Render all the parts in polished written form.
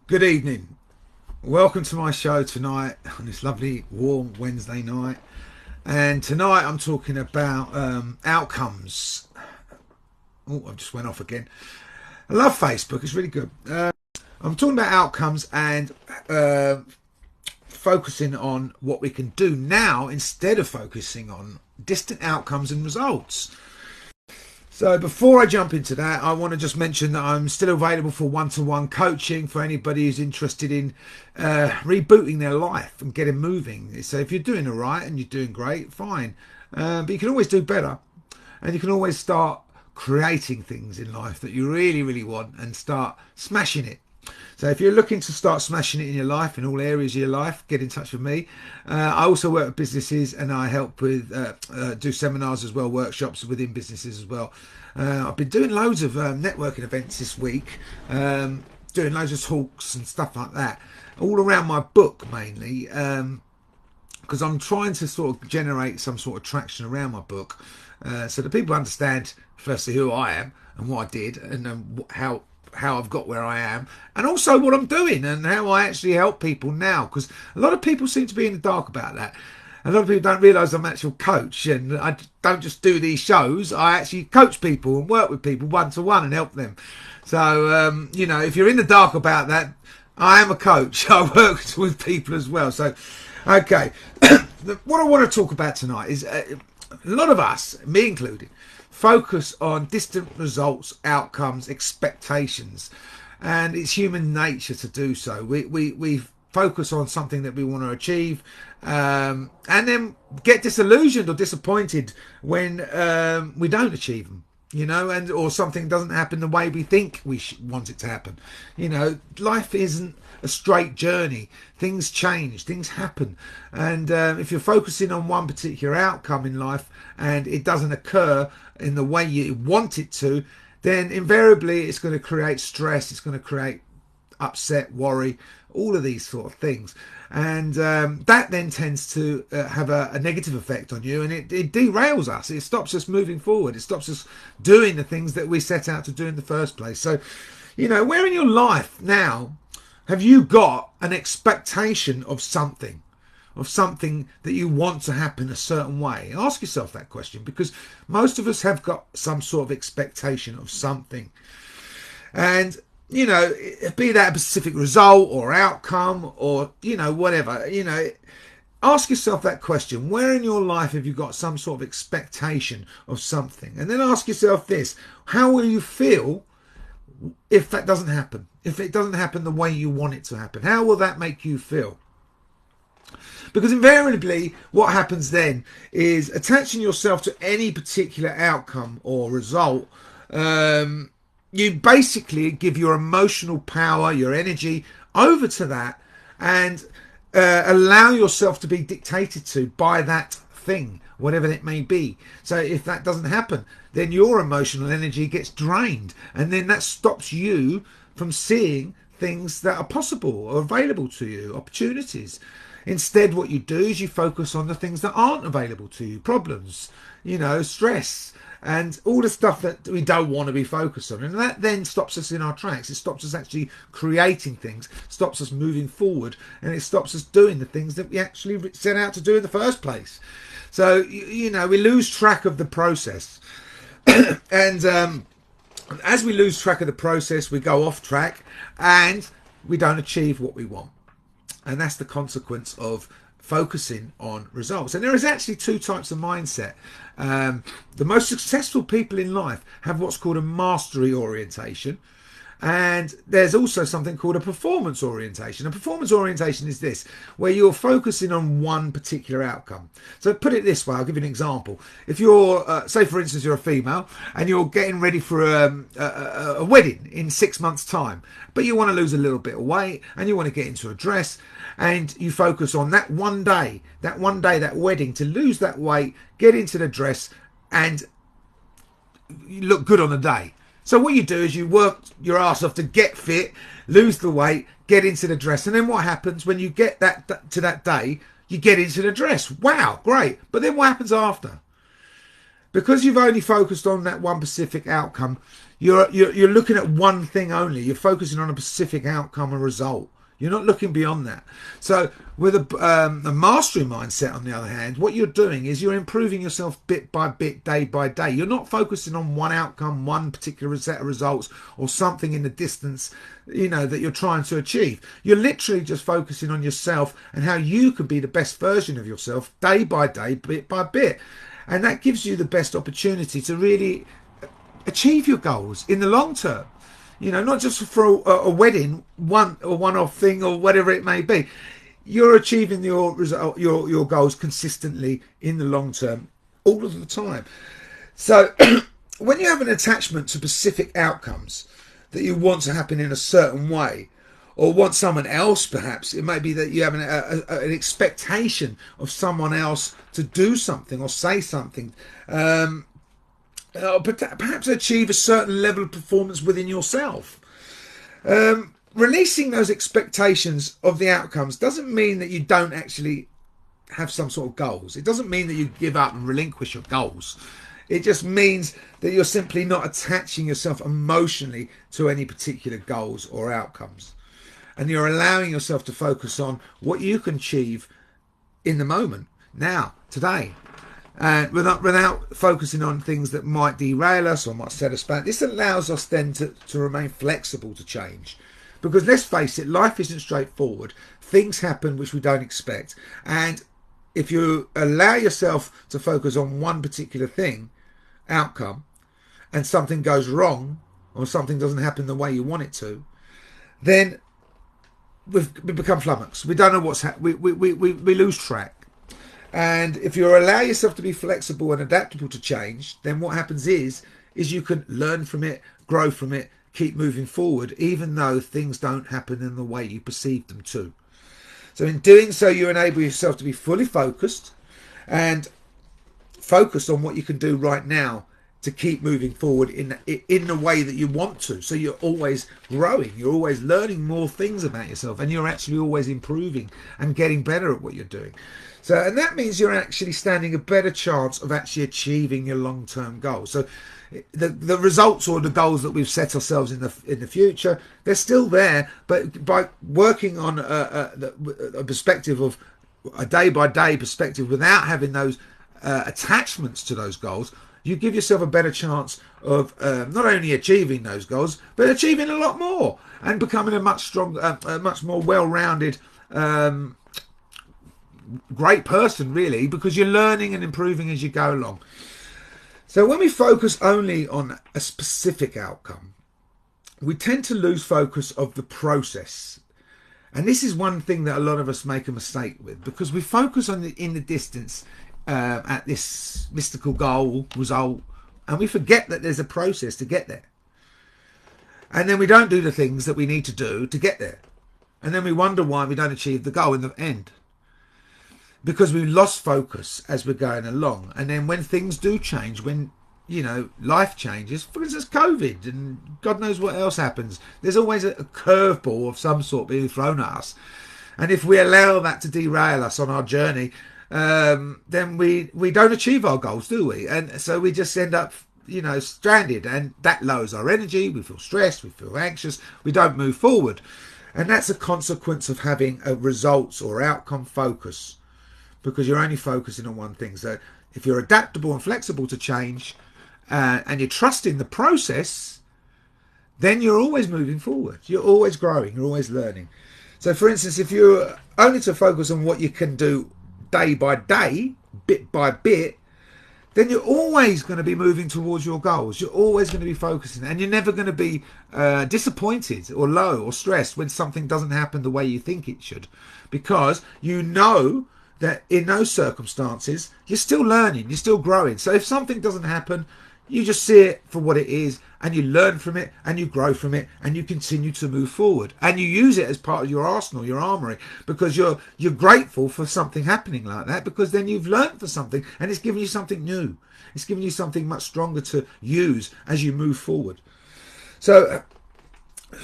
Good evening. Welcome to my show tonight on this lovely warm Wednesday night. And tonight I'm talking about outcomes. Oh, I just went off again. I love Facebook, it's really good. I'm talking about outcomes and focusing on what we can do now instead of focusing on distant outcomes and results. So before I jump into that, I want to just mention that I'm still available for one-to-one coaching for anybody who's interested in rebooting their life and getting moving. So if you're doing all right and you're doing great, fine. But you can always do better. And you can always start creating things in life that you really, really want and start smashing it. So if you're looking to start smashing it in your life, in all areas of your life, get in touch with me. I also work with businesses and I help with do seminars as well, workshops within businesses as well. I've been doing loads of networking events this week, doing loads of talks and stuff like that, all around my book mainly, because I'm trying to sort of generate some sort of traction around my book, so that people understand firstly who I am and what I did and how I've got where I am, and also what I'm doing and how I actually help people now. Because a lot of people seem to be in the dark about that. A lot of people don't realise I'm an actual coach, and I don't just do these shows. I actually coach people and work with people one to one and help them. So if you're in the dark about that, I am a coach. I work with people as well. So, okay, what I want to talk about tonight is a lot of us, me included, focus on distant results, outcomes, expectations, and it's human nature to do so. We focus on something that we want to achieve, and then get disillusioned or disappointed when we don't achieve them. And or something doesn't happen the way we think we want it to happen. Life isn't a straight journey. Things change, things happen, and if you're focusing on one particular outcome in life and it doesn't occur in the way you want it to, then invariably it's going to create stress, it's going to create upset, worry, all of these sort of things, and that then tends to have a negative effect on you, and it derails us. It stops us moving forward. It stops us doing the things that we set out to do in the first place. So where in your life now have you got an expectation of something that you want to happen a certain way? Ask yourself that question, because most of us have got some sort of expectation of something. And, be that a specific result or outcome or, whatever, ask yourself that question. Where in your life have you got some sort of expectation of something? And then ask yourself this: how will you feel if that doesn't happen? If it doesn't happen the way you want it to happen, how will that make you feel? Because invariably what happens then is attaching yourself to any particular outcome or result. You basically give your emotional power, your energy over to that, and allow yourself to be dictated to by that thing, whatever it may be. So if that doesn't happen, then your emotional energy gets drained, and then that stops you from seeing things that are possible or available to you, opportunities. Instead, what you do is you focus on the things that aren't available to you, problems, stress, and all the stuff that we don't want to be focused on. And that then stops us in our tracks. It stops us actually creating things, stops us moving forward, and it stops us doing the things that we actually set out to do in the first place. So, we lose track of the process. And as we lose track of the process, we go off track and we don't achieve what we want. And that's the consequence of focusing on results. And there is actually two types of mindset. The most successful people in life have what's called a mastery orientation. And there's also something called a performance orientation. A performance orientation is this, where you're focusing on one particular outcome. So put it this way, I'll give you an example. If you're, say for instance, you're a female and you're getting ready for a wedding in 6 months' time, but you want to lose a little bit of weight and you want to get into a dress, and you focus on that one day, that wedding, to lose that weight, get into the dress, and you look good on the day. So what you do is you work your ass off to get fit, lose the weight, get into the dress. And then what happens when you get that to that day, you get into the dress. Wow, great. But then what happens after? Because you've only focused on that one specific outcome, You're looking at one thing only. You're focusing on a specific outcome and result. You're not looking beyond that. So with a mastery mindset, on the other hand, what you're doing is you're improving yourself bit by bit, day by day. You're not focusing on one outcome, one particular set of results, or something in the distance, that you're trying to achieve. You're literally just focusing on yourself and how you can be the best version of yourself day by day, bit by bit. And that gives you the best opportunity to really achieve your goals in the long term. Not just for a wedding, one-off thing or whatever it may be. You're achieving your result, your goals consistently in the long term, all of the time. So when you have an attachment to specific outcomes that you want to happen in a certain way, or want someone else, perhaps it may be that you have an expectation of someone else to do something or say something, perhaps achieve a certain level of performance within yourself. Releasing those expectations of the outcomes doesn't mean that you don't actually have some sort of goals. It doesn't mean that you give up and relinquish your goals. It just means that you're simply not attaching yourself emotionally to any particular goals or outcomes. And you're allowing yourself to focus on what you can achieve in the moment, now, today. And without focusing on things that might derail us or might set us back. This allows us then to remain flexible to change. Because let's face it, life isn't straightforward. Things happen which we don't expect. And if you allow yourself to focus on one particular outcome, and something goes wrong, or something doesn't happen the way you want it to, then we become flummoxed. We don't know what's happening. We lose track. And if you allow yourself to be flexible and adaptable to change, then what happens is you can learn from it, grow from it, keep moving forward, even though things don't happen in the way you perceive them to. So in doing so, you enable yourself to be fully focused and focused on what you can do right now to keep moving forward in the way that you want to. So you're always growing, you're always learning more things about yourself, and you're actually always improving and getting better at what you're doing. So, and that means you're actually standing a better chance of actually achieving your long-term goals. So the results or the goals that we've set ourselves in the future, they're still there, but by working on a perspective of a day-by-day perspective without having those attachments to those goals, you give yourself a better chance of not only achieving those goals, but achieving a lot more and becoming a much stronger, much more well-rounded, great person, really, because you're learning and improving as you go along. So when we focus only on a specific outcome, we tend to lose focus of the process. And this is one thing that a lot of us make a mistake with, because we focus on in the distance at this mystical goal, result, and we forget that there's a process to get there. And then we don't do the things that we need to do to get there. And then we wonder why we don't achieve the goal in the end. Because we lost focus as we're going along. And then when things do change, when, life changes, for instance, COVID, and God knows what else happens, there's always a curveball of some sort being thrown at us. And if we allow that to derail us on our journey, then we don't achieve our goals, do we? And so we just end up, stranded, and that lowers our energy. We feel stressed, we feel anxious, we don't move forward. And that's a consequence of having a results or outcome focus, because you're only focusing on one thing. So if you're adaptable and flexible to change, and you trust in the process, then you're always moving forward. You're always growing. You're always learning. So, for instance, if you're only to focus on what you can do day by day, bit by bit, then you're always going to be moving towards your goals. You're always going to be focusing, and you're never going to be disappointed or low or stressed when something doesn't happen the way you think it should, because you know that in those circumstances, you're still learning, you're still growing. So if something doesn't happen, you just see it for what it is, and you learn from it, and you grow from it, and you continue to move forward. And you use it as part of your arsenal, your armory, because you're grateful for something happening like that, because then you've learned for something, and it's given you something new. It's given you something much stronger to use as you move forward. So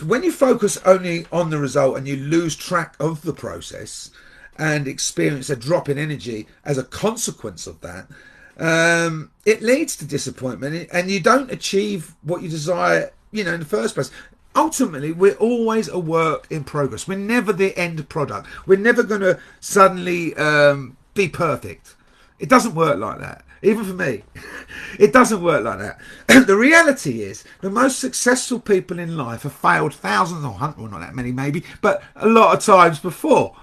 when you focus only on the result and you lose track of the process, and experience a drop in energy as a consequence of that, it leads to disappointment, and you don't achieve what you desire, in the first place. Ultimately, we're always a work in progress. We're never the end product. We're never going to suddenly be perfect. It doesn't work like that. Even for me, it doesn't work like that. The reality is, the most successful people in life have failed thousands or hundreds, well, not that many maybe, but a lot of times before.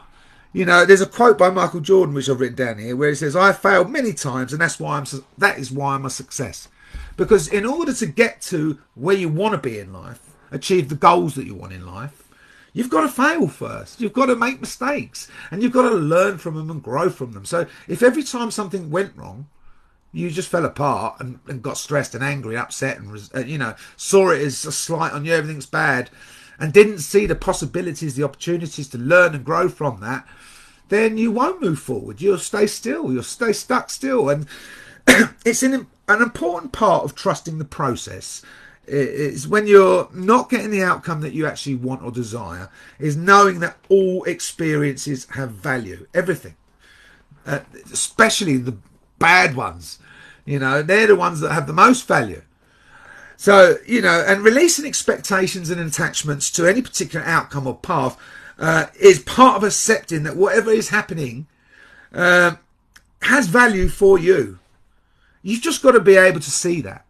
There's a quote by Michael Jordan which I've written down here where he says, "I failed many times, and that is why I'm a success." Because in order to get to where you want to be in life, achieve the goals that you want in life, you've got to fail first. You've got to make mistakes, and you've got to learn from them and grow from them. So if every time something went wrong, you just fell apart and got stressed and angry and upset and saw it as a slight on you, everything's bad, and didn't see the possibilities, the opportunities to learn and grow from that, then you won't move forward. You'll stay still. You'll stay stuck still. And it's an important part of trusting the process. It's when you're not getting the outcome that you actually want or desire, is knowing that all experiences have value. Everything. Especially the bad ones. They're the ones that have the most value. So, and releasing expectations and attachments to any particular outcome or path is part of accepting that whatever is happening has value for you. You've just got to be able to see that.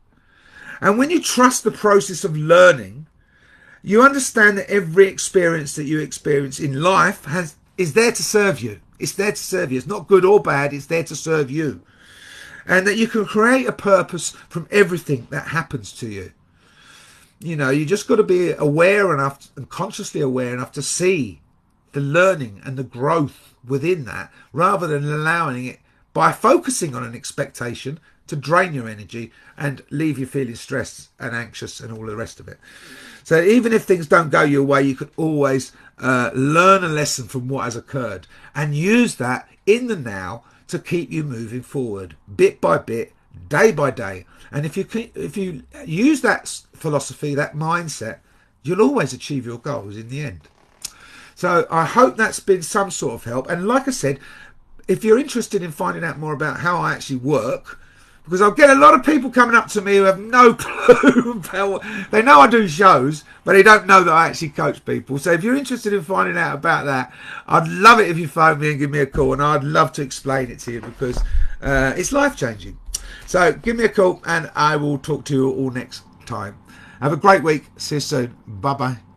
And when you trust the process of learning, you understand that every experience that you experience in life is there to serve you. It's there to serve you. It's not good or bad. It's there to serve you. And that you can create a purpose from everything that happens to you. You just got to be aware enough and consciously aware enough to see the learning and the growth within that, rather than allowing it, by focusing on an expectation, to drain your energy and leave you feeling stressed and anxious and all the rest of it. So even if things don't go your way, you can always learn a lesson from what has occurred and use that in the now to keep you moving forward, bit by bit, day by day. And if you use that philosophy, that mindset, you'll always achieve your goals in the end. So I hope that's been some sort of help. And like I said, if you're interested in finding out more about how I actually work, because I'll get a lot of people coming up to me who have no clue about they know I do shows, but they don't know that I actually coach people. So if you're interested in finding out about that, I'd love it if you phone me and give me a call, and I'd love to explain it to you, because it's life-changing. So give me a call and I will talk to you all next time. Have a great week. See you soon. Bye-bye.